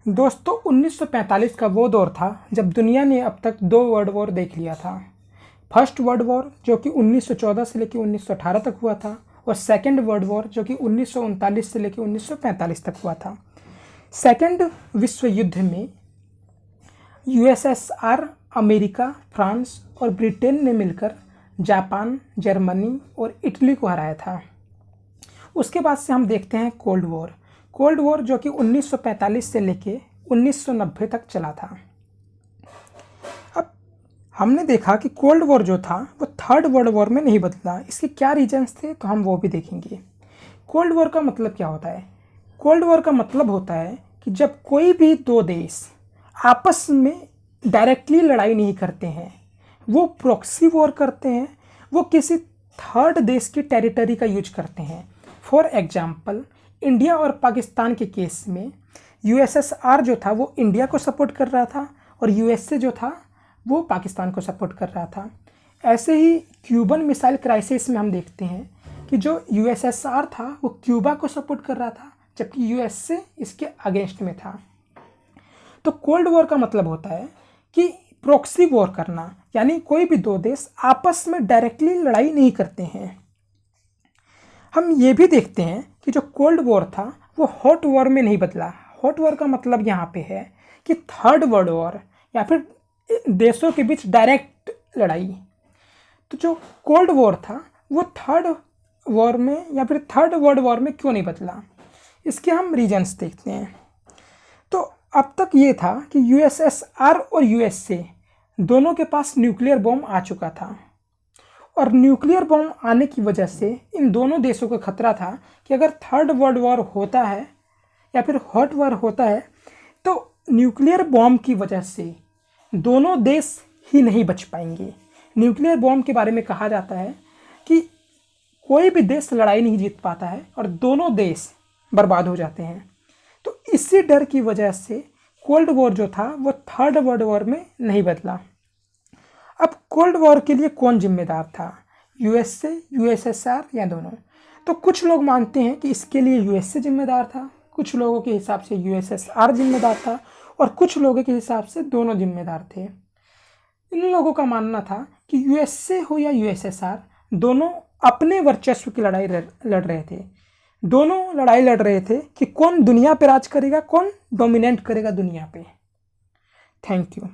दोस्तों 1945 का वो दौर था जब दुनिया ने अब तक 2 वर्ल्ड वॉर देख लिया था। फर्स्ट वर्ल्ड वॉर जो कि 1914 से लेकर 1918 तक हुआ था, और सेकेंड वर्ल्ड वॉर जो कि 1939 से लेकर 1945 तक हुआ था। सेकेंड विश्व युद्ध में यूएसएसआर, अमेरिका, फ्रांस और ब्रिटेन ने मिलकर जापान, जर्मनी और इटली को हराया था। उसके बाद से हम देखते हैं कोल्ड वॉर जो कि 1945 से लेके 1990 तक चला था। अब हमने देखा कि कोल्ड वॉर जो था वो थर्ड वर्ल्ड वॉर में नहीं बदला। इसके क्या रीजंस थे तो हम वो भी देखेंगे। कोल्ड वॉर का मतलब क्या होता है? कोल्ड वॉर का मतलब होता है कि जब कोई भी दो देश आपस में डायरेक्टली लड़ाई नहीं करते हैं, वो प्रॉक्सी वॉर करते हैं, वो किसी थर्ड देश की टेरिटरी का यूज करते हैं। फॉर एग्जाम्पल, इंडिया और पाकिस्तान के केस में यूएसएसआर जो था वो इंडिया को सपोर्ट कर रहा था और यूएसए जो था वो पाकिस्तान को सपोर्ट कर रहा था। ऐसे ही क्यूबन मिसाइल क्राइसिस में हम देखते हैं कि जो यूएसएसआर था वो क्यूबा को सपोर्ट कर रहा था, जबकि यूएसए इसके अगेंस्ट में था। तो कोल्ड वॉर का मतलब होता है कि प्रॉक्सी वॉर करना, यानी कोई भी दो देश आपस में डायरेक्टली लड़ाई नहीं करते हैं। हम ये भी देखते हैं कि जो कोल्ड वॉर था वो हॉट वॉर में नहीं बदला। हॉट वॉर का मतलब यहाँ पे है कि थर्ड वर्ल्ड वॉर या फिर देशों के बीच डायरेक्ट लड़ाई। तो जो कोल्ड वॉर था वो थर्ड वॉर में या फिर थर्ड वर्ल्ड वॉर में क्यों नहीं बदला, इसके हम रीजंस देखते हैं। तो अब तक ये था कि यूएसएसआर और यूएसए दोनों के पास न्यूक्लियर बॉम्ब आ चुका था, और न्यूक्लियर बॉम्ब आने की वजह से इन दोनों देशों को खतरा था कि अगर थर्ड वर्ल्ड वॉर होता है या फिर हॉट वॉर होता है तो न्यूक्लियर बॉम्ब की वजह से दोनों देश ही नहीं बच पाएंगे। न्यूक्लियर बॉम्ब के बारे में कहा जाता है कि कोई भी देश लड़ाई नहीं जीत पाता है और दोनों देश बर्बाद हो जाते हैं। तो इसी डर की वजह से कोल्ड वॉर जो था वो थर्ड वर्ल्ड वॉर में नहीं बदला। अब कोल्ड वॉर के लिए कौन जिम्मेदार था, यूएसए, यूएसएसआर या दोनों? तो कुछ लोग मानते हैं कि इसके लिए यूएसए जिम्मेदार था, कुछ लोगों के हिसाब से यूएसएसआर जिम्मेदार था, और कुछ लोगों के हिसाब से दोनों जिम्मेदार थे। इन लोगों का मानना था कि यूएसए हो या यूएसएसआर, दोनों अपने वर्चस्व की लड़ाई लड़ रहे थे। दोनों लड़ाई लड़ रहे थे कि कौन दुनिया पे राज करेगा, कौन डोमिनेट करेगा दुनिया पे। Thank you.